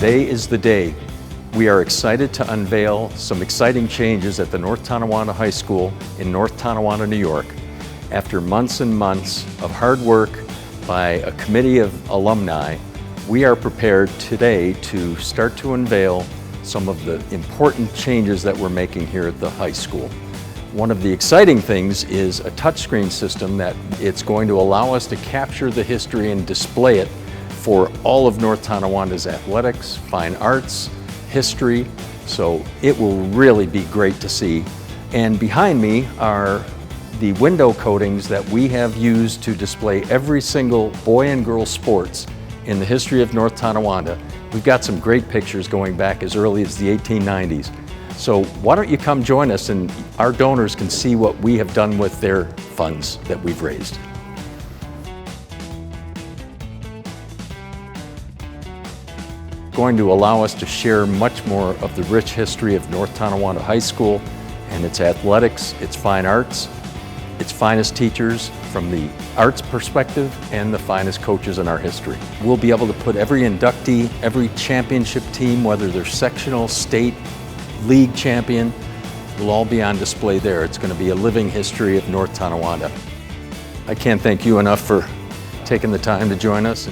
Today is the day. We are excited to unveil some exciting changes at the North Tonawanda High School in North Tonawanda, New York. After months and months of hard work by a committee of alumni, we are prepared today to start to unveil some of the important changes that we're making here at the high school. One of the exciting things is a touchscreen system that it's going to allow us to capture the history and display it for all of North Tonawanda's athletics, fine arts, history, so it will really be great to see. And behind me are the window coatings that we have used to display every single boy and girl sports in the history of North Tonawanda. We've got some great pictures going back as early as the 1890s. So why don't you come join us and our donors can see what we have done with their funds that we've raised. Going to allow us to share much more of the rich history of North Tonawanda High School and its athletics, its fine arts, its finest teachers from the arts perspective, and the finest coaches in our history. We'll be able to put every inductee, every championship team, whether they're sectional, state, league champion, will all be on display there. It's going to be a living history of North Tonawanda. I can't thank you enough for taking the time to join us.